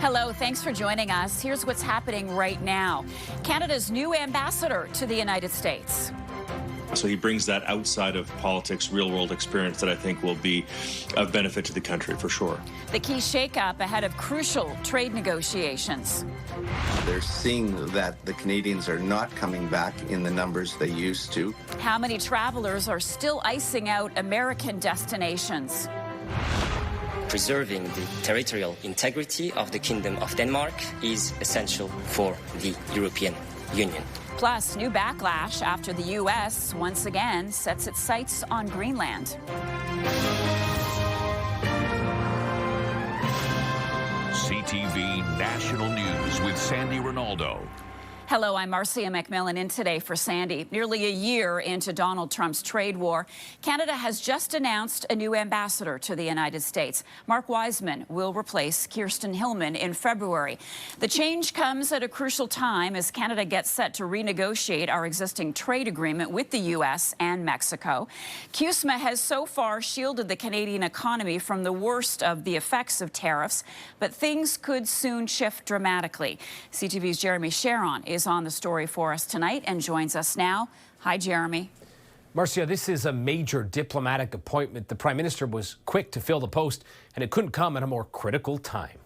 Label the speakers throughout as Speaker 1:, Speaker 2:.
Speaker 1: Hello, thanks for joining us. Here's what's happening right now. Canada's new ambassador to the United States.
Speaker 2: So he brings that outside of politics, real-world experience that I think will be of benefit to the country for sure.
Speaker 1: The key shakeup ahead of crucial trade negotiations.
Speaker 3: They're seeing that the Canadians are not coming back in the numbers they used to.
Speaker 1: How many travelers are still icing out American destinations?
Speaker 4: Preserving the territorial integrity of the Kingdom of Denmark is essential for the European Union.
Speaker 1: Plus, new backlash after the U.S. once again sets its sights on Greenland.
Speaker 5: CTV National News with Sandy Ronaldo.
Speaker 1: Hello, I'm Marcia McMillan in today for Sandy. Nearly a year into Donald Trump's trade war, Canada has just announced a new ambassador to the United States. Mark Wiseman will replace Kirsten Hillman in February. The change comes at a crucial time as Canada gets set to renegotiate our existing trade agreement with the U.S. and Mexico. CUSMA has so far shielded the Canadian economy from the worst of the effects of tariffs, but things could soon shift dramatically. CTV's Jeremy Sharon is on the story for us tonight and joins us now. Hi, Jeremy.
Speaker 6: Marcia, this is a major diplomatic appointment. The Prime Minister was quick to fill the post, and it couldn't come at a more critical time.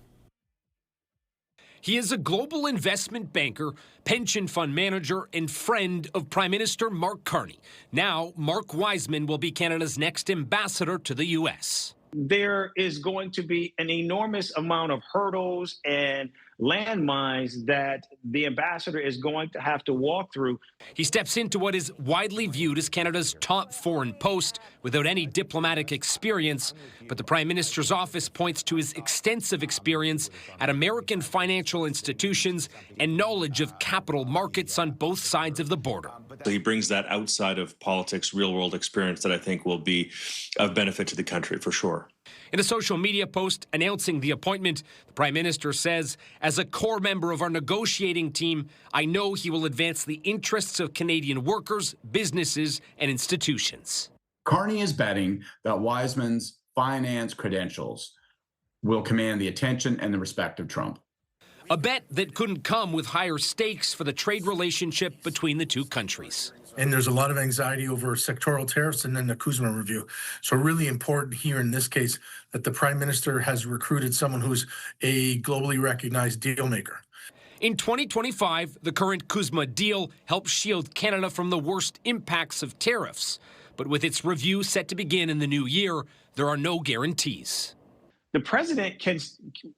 Speaker 7: He is a global investment banker, pension fund manager, and friend of Prime Minister Mark Carney. Now, Mark Wiseman will be Canada's next ambassador to the U.S.
Speaker 8: There is going to be an enormous amount of hurdles and landmines that the ambassador is going to have to walk through.
Speaker 7: He steps into what is widely viewed as Canada's top foreign post without any diplomatic experience, but the Prime Minister's office points to his extensive experience at American financial institutions and knowledge of capital markets on both sides of the border.
Speaker 2: So he brings that outside of politics, real-world experience that I think will be of benefit to the country for sure.
Speaker 7: In a social media post announcing the appointment, the Prime Minister says, as a core member of our negotiating team, I know he will advance the interests of Canadian workers, businesses, and institutions.
Speaker 9: Carney is betting that Wiseman's finance credentials will command the attention and the respect of Trump.
Speaker 7: A bet that couldn't come with higher stakes for the trade relationship between the two countries.
Speaker 10: And there's a lot of anxiety over sectoral tariffs and then the CUSMA review. So really important here in this case that the Prime Minister has recruited someone who's a globally recognized deal maker.
Speaker 7: In 2025, the current CUSMA deal helps shield Canada from the worst impacts of tariffs. But with its review set to begin in the new year, there are no guarantees.
Speaker 8: The president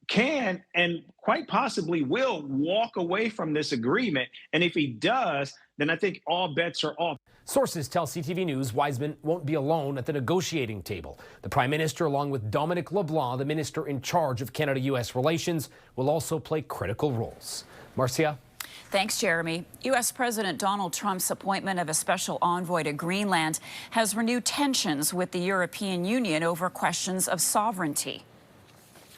Speaker 8: can and quite possibly will walk away from this agreement. And if he does, then I think all bets are off.
Speaker 6: Sources tell CTV News Wiseman won't be alone at the negotiating table. The Prime Minister, along with Dominic LeBlanc, the minister in charge of Canada-U.S. relations, will also play critical roles. Marcia?
Speaker 1: Thanks, Jeremy. U.S. President Donald Trump's appointment of a special envoy to Greenland has renewed tensions with the European Union over questions of sovereignty.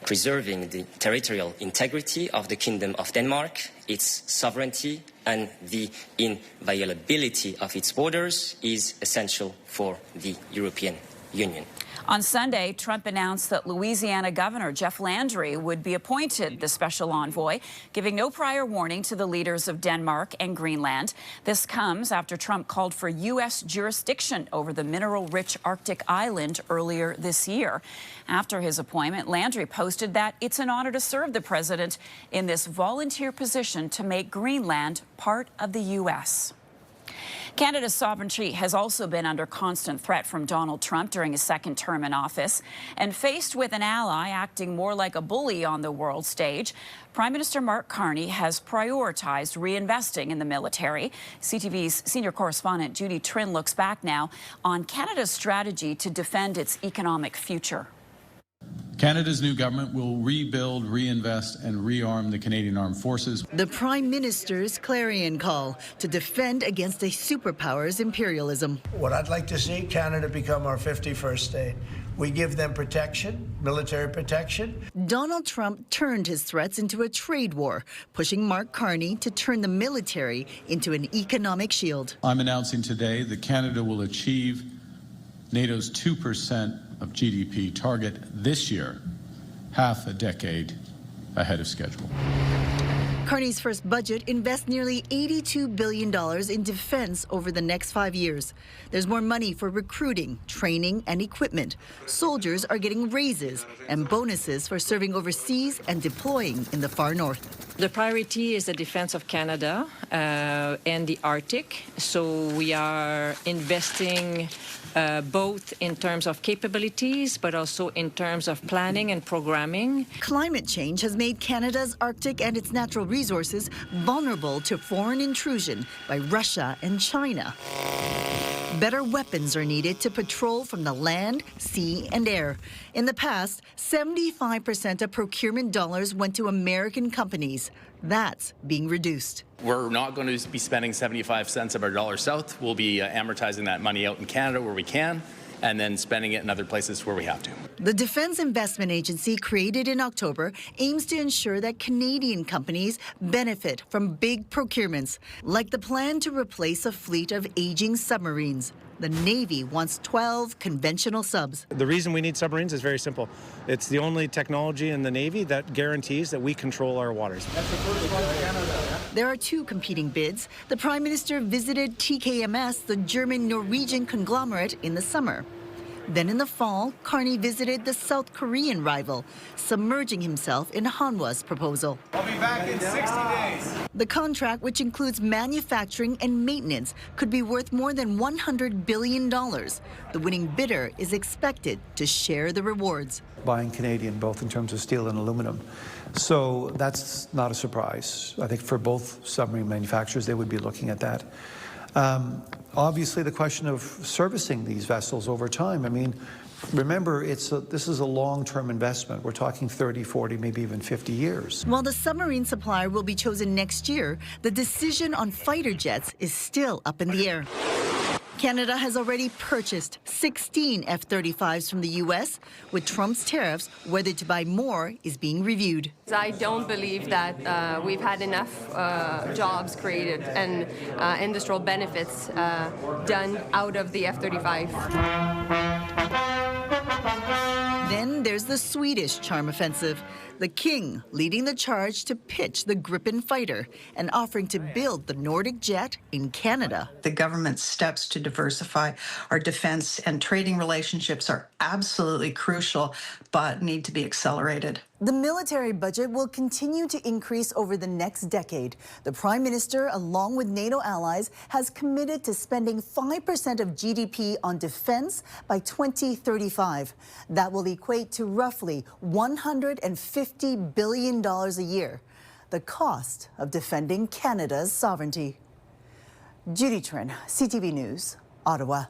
Speaker 4: Preserving the territorial integrity of the Kingdom of Denmark, its sovereignty, and the inviolability of its borders is essential for the European Union.
Speaker 1: On Sunday, Trump announced that Louisiana Governor Jeff Landry would be appointed the special envoy, giving no prior warning to the leaders of Denmark and Greenland. This comes after Trump called for U.S. jurisdiction over the mineral-rich Arctic island earlier this year. After his appointment, Landry posted that it's an honor to serve the president in this volunteer position to make Greenland part of the U.S. Canada's sovereignty has also been under constant threat from Donald Trump during his second term in office. And faced with an ally acting more like a bully on the world stage, Prime Minister Mark Carney has prioritized reinvesting in the military. CTV's senior correspondent Judy Trin looks back now on Canada's strategy to defend its economic future.
Speaker 11: Canada's new government will rebuild, reinvest and rearm the Canadian Armed Forces.
Speaker 12: The Prime Minister's clarion call to defend against a superpower's imperialism.
Speaker 13: What I'd like to see, Canada become our 51st state. We give them protection, military protection.
Speaker 12: Donald Trump turned his threats into a trade war, pushing Mark Carney to turn the military into an economic shield.
Speaker 11: I'm announcing today that Canada will achieve NATO's 2% of GDP target this year, half a decade ahead of schedule.
Speaker 12: Carney's first budget invests nearly $82 billion in defense over the next 5 years. There's more money for recruiting, training, and equipment. Soldiers are getting raises and bonuses for serving overseas and deploying in the far north.
Speaker 14: The priority is the defense of Canada and the Arctic. So we are investing both in terms of capabilities, but also in terms of planning and programming.
Speaker 12: Climate change has made Canada's Arctic and its natural resources vulnerable to foreign intrusion by Russia and China. Better weapons are needed to patrol from the land, sea, and air. In the past, 75% of procurement dollars went to American companies. That's being reduced.
Speaker 15: We're not going to be spending 75 cents of our dollar south. We'll be amortizing that money out in Canada where we can, and then spending it in other places where we have to.
Speaker 12: The Defense Investment Agency, created in October, aims to ensure that Canadian companies benefit from big procurements, like the plan to replace a fleet of aging submarines. The Navy wants 12 conventional subs.
Speaker 16: The reason we need submarines is very simple. It's the only technology in the Navy that guarantees that we control our waters. That's the first one in Canada.
Speaker 12: There are two competing bids. The Prime Minister visited TKMS, the German-Norwegian conglomerate, in the summer. Then in the fall, Carney visited the South Korean rival, submerging himself in Hanwha's proposal.
Speaker 17: I'll be back in 60 days.
Speaker 12: The contract, which includes manufacturing and maintenance, could be worth more than $100 billion. The winning bidder is expected to share the rewards.
Speaker 18: Buying Canadian, both in terms of steel and aluminum. So that's not a surprise. I think for both submarine manufacturers, they would be looking at that. Obviously, the question of servicing these vessels over time. I mean, remember, this is a long-term investment. We're talking 30, 40, maybe even 50 years.
Speaker 12: While the submarine supplier will be chosen next year, the decision on fighter jets is still up in the air. Canada has already purchased 16 F-35s from the U.S. With Trump's tariffs, whether to buy more is being reviewed.
Speaker 19: I don't believe that we've had enough jobs created and industrial benefits done out of the F-35.
Speaker 12: Then there's the Swedish charm offensive. The King leading the charge to pitch the Gripen fighter and offering to build the Nordic jet in Canada.
Speaker 20: The government's steps to diversify our defense and trading relationships are absolutely crucial, but need to be accelerated.
Speaker 12: The military budget will continue to increase over the next decade. The Prime Minister, along with NATO allies, has committed to spending 5% of GDP on defense by 2035. That will equate to roughly $150 billion a year, the cost of defending Canada's sovereignty. Judy Trin, CTV News, Ottawa.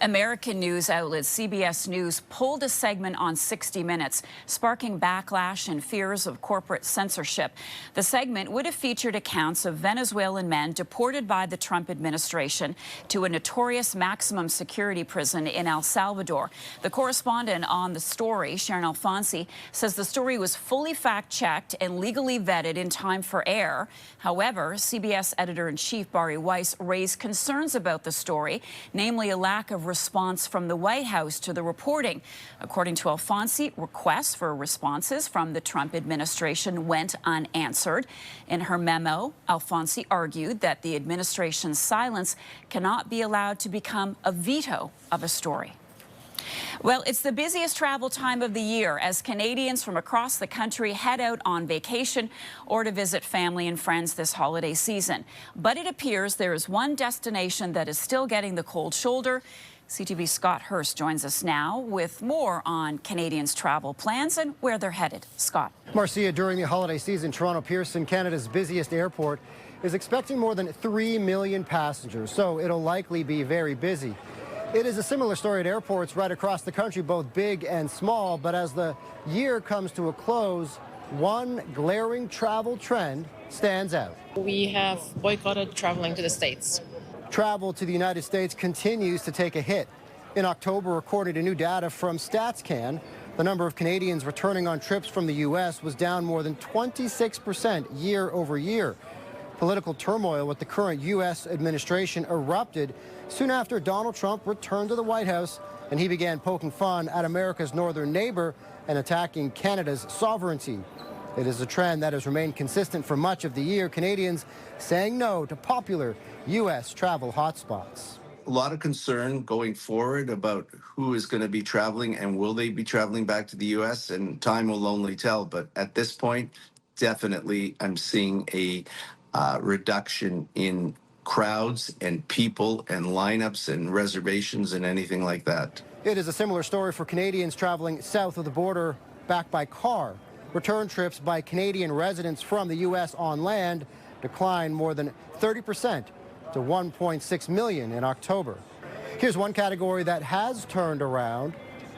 Speaker 1: American news outlet CBS News pulled a segment on 60 Minutes, sparking backlash and fears of corporate censorship. The segment would have featured accounts of Venezuelan men deported by the Trump administration to a notorious maximum security prison in El Salvador. The correspondent on the story, Sharon Alfonsi, says the story was fully fact-checked and legally vetted in time for air. However, CBS editor-in-chief Bari Weiss raised concerns about the story, namely a lack of response from the White House to the reporting. According to Alfonsi, requests for responses from the Trump administration went unanswered. In her memo, Alfonsi argued that the administration's silence cannot be allowed to become a veto of a story. Well, it's the busiest travel time of the year as Canadians from across the country head out on vacation or to visit family and friends this holiday season. But it appears there is one destination that is still getting the cold shoulder. CTV's Scott Hurst joins us now with more on Canadians' travel plans and where they're headed. Scott.
Speaker 21: Marcia, during the holiday season, Toronto Pearson, Canada's busiest airport, is expecting more than 3 million passengers, so it'll likely be very busy. It is a similar story at airports right across the country, both big and small, but as the year comes to a close, one glaring travel trend stands out.
Speaker 22: We have boycotted traveling to the States.
Speaker 21: Travel to the United States continues to take a hit. In October, according to new data from StatsCan, the number of Canadians returning on trips from the U.S. was down more than 26% year over year. Political turmoil with the current U.S. administration erupted soon after Donald Trump returned to the White House and he began poking fun at America's northern neighbor and attacking Canada's sovereignty. It is a trend that has remained consistent for much of the year, Canadians saying no to popular U.S. travel hotspots.
Speaker 3: A lot of concern going forward about who is going to be traveling and will they be traveling back to the U.S., and time will only tell. But at this point, definitely I'm seeing a reduction in crowds and people and lineups and reservations and anything like that.
Speaker 21: It is a similar story for Canadians traveling south of the border back by car. Return trips by Canadian residents from the U.S. on land declined more than 30% to 1.6 million in October. Here's one category that has turned around.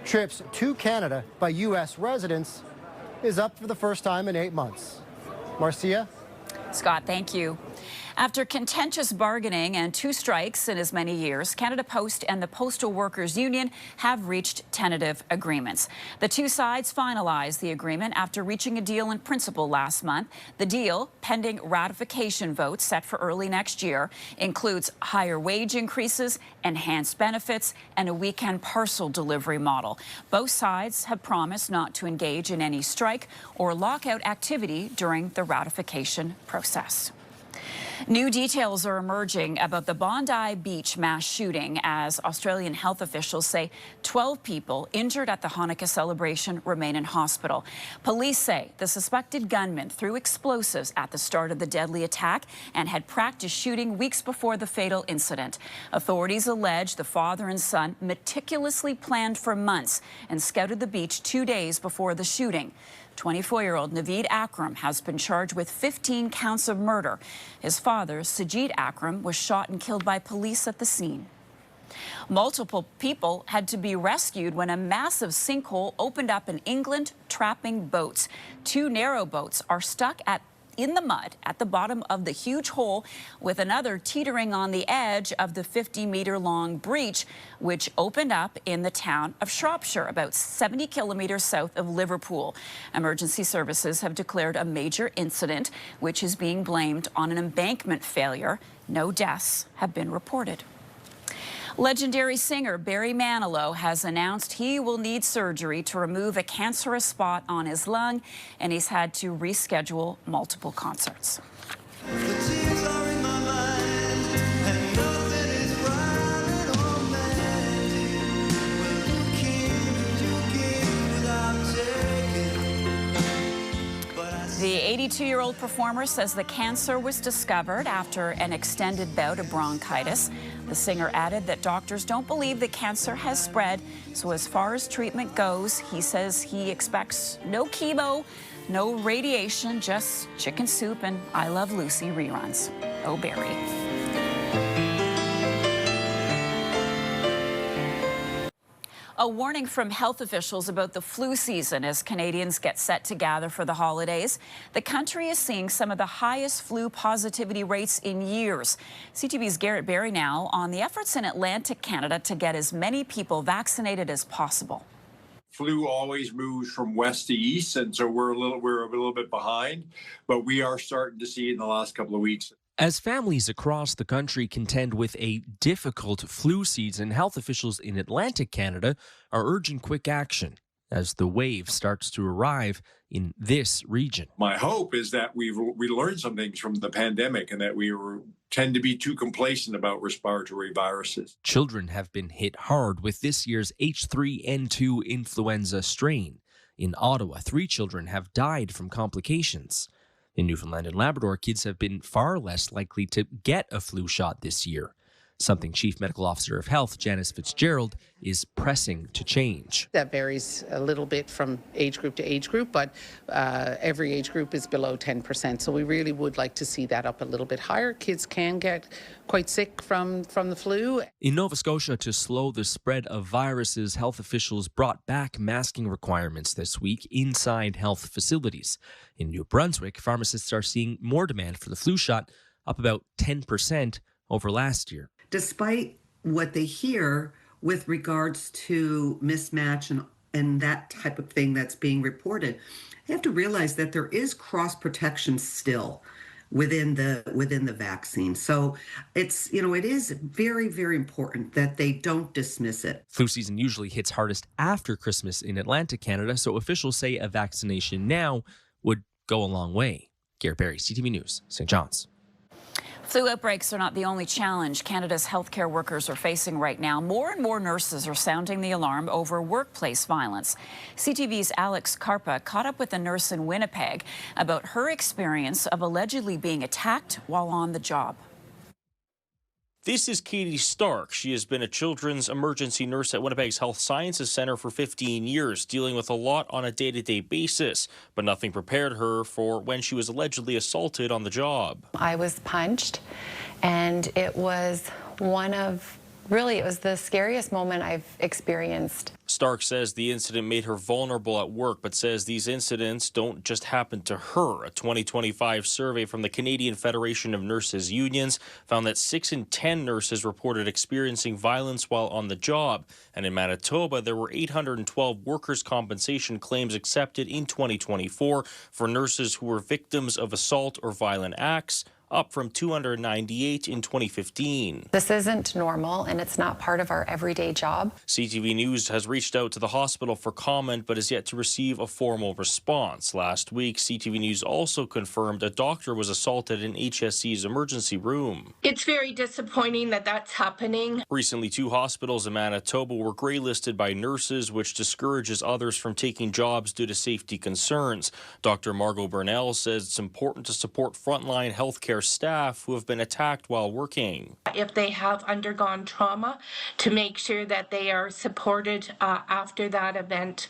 Speaker 21: Trips to Canada by U.S. residents is up for the first time in 8 months. Marcia?
Speaker 1: Scott, thank you. After contentious bargaining and 2 strikes in as many years, Canada Post and the Postal Workers Union have reached tentative agreements. The 2 sides finalized the agreement after reaching a deal in principle last month. The deal, pending ratification votes set for early next year, includes higher wage increases, enhanced benefits, and a weekend parcel delivery model. Both sides have promised not to engage in any strike or lockout activity during the ratification process. New details are emerging about the Bondi Beach mass shooting as Australian health officials say 12 people injured at the Hanukkah celebration remain in hospital. Police say the suspected gunman threw explosives at the start of the deadly attack and had practiced shooting weeks before the fatal incident. Authorities allege the father and son meticulously planned for months and scouted the beach 2 days before the shooting. 24-year-old Naveed Akram has been charged with 15 counts of murder. His father, Sajid Akram, was shot and killed by police at the scene. Multiple people had to be rescued when a massive sinkhole opened up in England, trapping boats. 2 narrow boats are stuck in the mud at the bottom of the huge hole, with another teetering on the edge of the 50-meter-long breach, which opened up in the town of Shropshire, about 70 kilometers south of Liverpool. Emergency services have declared a major incident, which is being blamed on an embankment failure. No deaths have been reported. Legendary singer Barry Manilow has announced he will need surgery to remove a cancerous spot on his lung, and he's had to reschedule multiple concerts. The 82-year-old performer says the cancer was discovered after an extended bout of bronchitis. The singer added that doctors don't believe the cancer has spread. So as far as treatment goes, he says he expects no chemo, no radiation, just chicken soup and I Love Lucy reruns. Oh, Barry. A warning from health officials about the flu season as Canadians get set to gather for the holidays. The country is seeing some of the highest flu positivity rates in years. CTV's Garrett Barry now on the efforts in Atlantic Canada to get as many people vaccinated as possible.
Speaker 5: Flu always moves from west to east, and so we're a little bit behind, but we are starting to see in the last couple of weeks.
Speaker 23: As families across the country contend with a difficult flu season, health officials in Atlantic Canada are urging quick action as the wave starts to arrive in this region.
Speaker 5: My hope is that we learned some things from the pandemic and that we tend to be too complacent about respiratory viruses.
Speaker 23: Children have been hit hard with this year's H3N2 influenza strain. In Ottawa, 3 children have died from complications. In Newfoundland and Labrador, kids have been far less likely to get a flu shot this year, something Chief Medical Officer of Health Janice Fitzgerald is pressing to change.
Speaker 24: That varies a little bit from age group to age group, but every age group is below 10%. So we really would like to see that up a little bit higher. Kids can get quite sick from the flu.
Speaker 23: In Nova Scotia, to slow the spread of viruses, health officials brought back masking requirements this week inside health facilities. In New Brunswick, pharmacists are seeing more demand for the flu shot, up about 10% over last year.
Speaker 25: Despite what they hear with regards to mismatch and that type of thing that's being reported, they have to realize that there is cross protection still within the vaccine. So it is very, very important that they don't dismiss it.
Speaker 23: Flu season usually hits hardest after Christmas in Atlantic Canada, so officials say a vaccination now would go a long way. Garrett Berry, CTV News, St. John's.
Speaker 1: Flu outbreaks are not the only challenge Canada's healthcare workers are facing right now. More and more nurses are sounding the alarm over workplace violence. CTV's Alex Karpa caught up with a nurse in Winnipeg about her experience of allegedly being attacked while on the job.
Speaker 2: This is Katie Stark. She has been a children's emergency nurse at Winnipeg's Health Sciences Centre for 15 years, dealing with a lot on a day-to-day basis. But nothing prepared her for when she was allegedly assaulted on the job.
Speaker 7: I was punched, and it was it was the scariest moment I've experienced.
Speaker 2: Stark says the incident made her vulnerable at work, but says these incidents don't just happen to her. A 2025 survey from the Canadian Federation of Nurses Unions found that 6 in 10 nurses reported experiencing violence while on the job. And in Manitoba, there were 812 workers' compensation claims accepted in 2024 for nurses who were victims of assault or violent acts, up from 298 in 2015.
Speaker 7: This isn't normal, and it's not part of our everyday job.
Speaker 2: CTV News has reached out to the hospital for comment, but has yet to receive a formal response. Last week, CTV News also confirmed a doctor was assaulted in HSC's emergency room.
Speaker 8: It's very disappointing that that's happening.
Speaker 2: Recently, 2 hospitals in Manitoba were grey-listed by nurses, which discourages others from taking jobs due to safety concerns. Dr. Margot Burnell says it's important to support frontline healthcare staff who have been attacked while working.
Speaker 8: If they have undergone trauma, to make sure that they are supported after that event,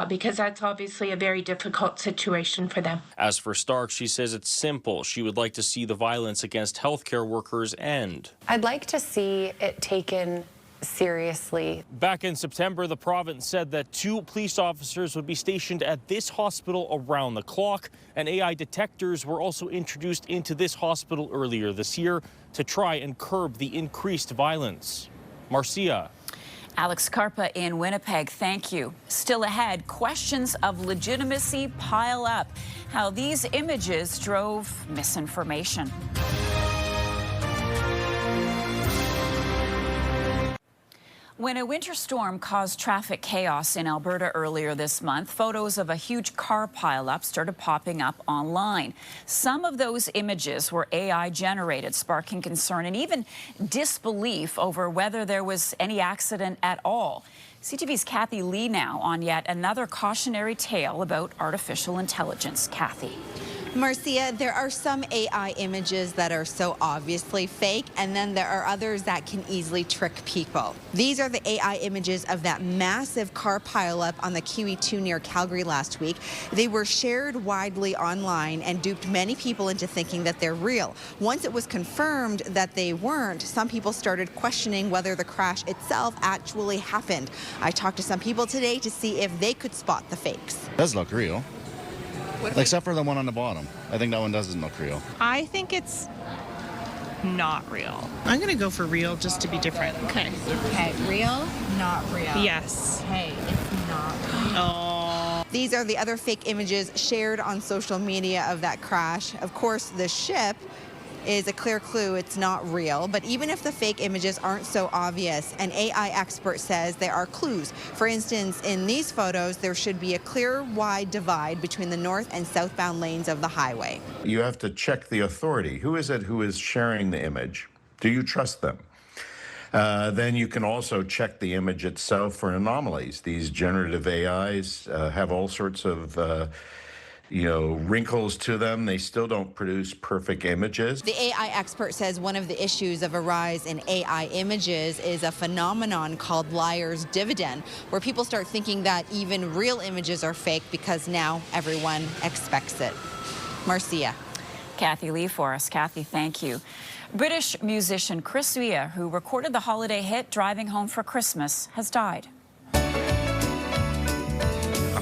Speaker 8: because that's obviously a very difficult situation for them.
Speaker 2: As for Stark, she says it's simple. She would like to see the violence against healthcare workers end.
Speaker 7: I'd like to see it taken seriously.
Speaker 2: Back in September, the province said that 2 police officers would be stationed at this hospital around the clock, and AI detectors were also introduced into this hospital earlier this year to try and curb the increased violence. Marcia.
Speaker 1: Alex Karpa in Winnipeg, thank you. Still ahead, questions of legitimacy pile up. How these images drove misinformation. When a winter storm caused traffic chaos in Alberta earlier this month, photos of a huge car pileup started popping up online. Some of those images were AI generated, sparking concern and even disbelief over whether there was any accident at all. CTV's Kathy Lee now on yet another cautionary tale about artificial intelligence. Kathy.
Speaker 9: Marcia, there are some AI images that are so obviously fake, and then there are others that can easily trick people. These are the AI images of that massive car pileup on the QE2 near Calgary last week. They were shared widely online and duped many people into thinking that they're real. Once it was confirmed that they weren't, some people started questioning whether the crash itself actually happened. I talked to some people today to see if they could spot the fakes.
Speaker 10: It does look real. Except for the one on the bottom. I think that one doesn't look real.
Speaker 26: I think it's not real. I'm going to go for real just to be different. Okay.
Speaker 9: Okay, real, not real.
Speaker 26: Yes.
Speaker 9: Hey, it's not real.
Speaker 26: Oh.
Speaker 9: These are the other fake images shared on social media of that crash. Of course, the ship is a clear clue it's not real, but even if the fake images aren't so obvious, an AI expert says there are clues. For instance, in these photos, there should be a clear, wide divide between the north and southbound lanes of the highway.
Speaker 27: You have to check the authority. Who is it who is sharing the image? Do you trust them? Then you can also check the image itself for anomalies. These generative AIs have all sorts of wrinkles to them. They still don't produce perfect images.
Speaker 9: The AI expert says one of the issues of a rise in AI images is a phenomenon called liar's dividend, where people start thinking that even real images are fake because now everyone expects it. Marcia.
Speaker 1: Kathy Lee for us. Kathy, thank you. British musician Chris Rea, who recorded the holiday hit Driving Home for Christmas, has died.
Speaker 28: I'm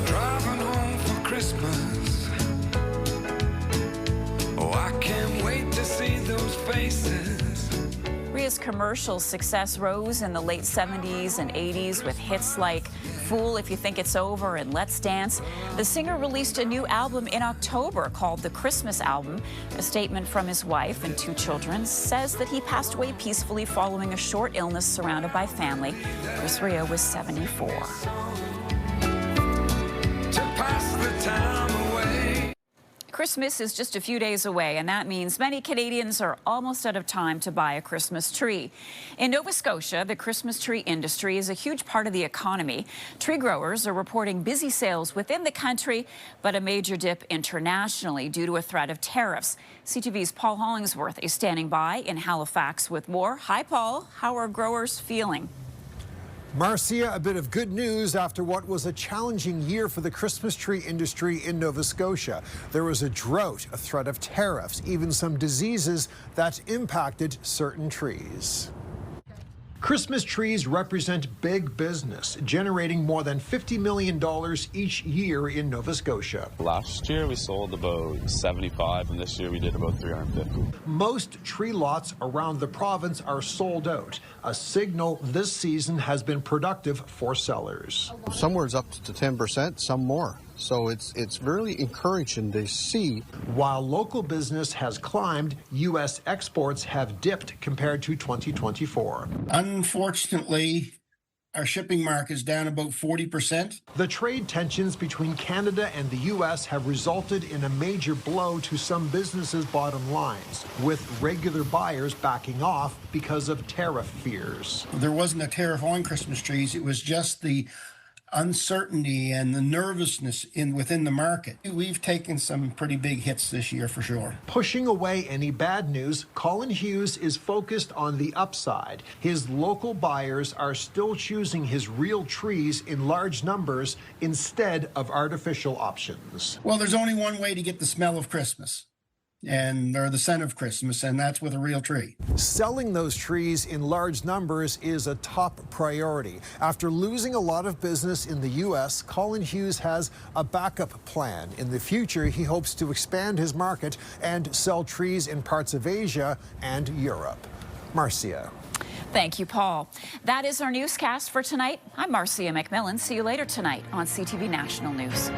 Speaker 28: driving home for Christmas. Those faces.
Speaker 1: Rea's commercial success rose in the late 70s and 80s with hits like Fool If You Think It's Over and Let's Dance. The singer released a new album in October called The Christmas Album. A statement from his wife and 2 children says that he passed away peacefully following a short illness surrounded by family. Chris Rea was 74.
Speaker 28: To pass the time away.
Speaker 1: Christmas is just a few days away, and that means many Canadians are almost out of time to buy a Christmas tree. In Nova Scotia, the Christmas tree industry is a huge part of the economy. Tree growers are reporting busy sales within the country, but a major dip internationally due to a threat of tariffs. CTV's Paul Hollingsworth is standing by in Halifax with more. Hi, Paul. How are growers feeling?
Speaker 4: Marcia, a bit of good news after what was a challenging year for the Christmas tree industry in Nova Scotia. There was a drought, a threat of tariffs, even some diseases that impacted certain trees. Christmas trees represent big business, generating more than $50 million each year in Nova Scotia.
Speaker 6: Last year we sold about 75, and this year we did about 350.
Speaker 4: Most tree lots around the province are sold out, a signal this season has been productive for sellers.
Speaker 11: Somewhere it's up to 10%, some more. So it's really encouraging to see.
Speaker 4: While local business has climbed, U.S. exports have dipped compared to 2024.
Speaker 13: Unfortunately, our shipping market is down about 40%.
Speaker 4: The trade tensions between Canada and the U.S. have resulted in a major blow to some businesses' bottom lines, with regular buyers backing off because of tariff fears.
Speaker 13: There wasn't a tariff on Christmas trees. It was just the uncertainty and the nervousness within the market. We've taken some pretty big hits this year for sure.
Speaker 4: Pushing away any bad news, Colin Hughes is focused on the upside. His local buyers are still choosing his real trees in large numbers instead of artificial options.
Speaker 13: Well, there's only one way to get the smell of Christmas, or the scent of Christmas, and that's with a real tree.
Speaker 4: Selling those trees in large numbers is a top priority. After losing a lot of business in the U.S., Colin Hughes has a backup plan. In the future, he hopes to expand his market and sell trees in parts of Asia and Europe. Marcia.
Speaker 1: Thank you, Paul. That is our newscast for tonight. I'm Marcia McMillan. See you later tonight on CTV National News.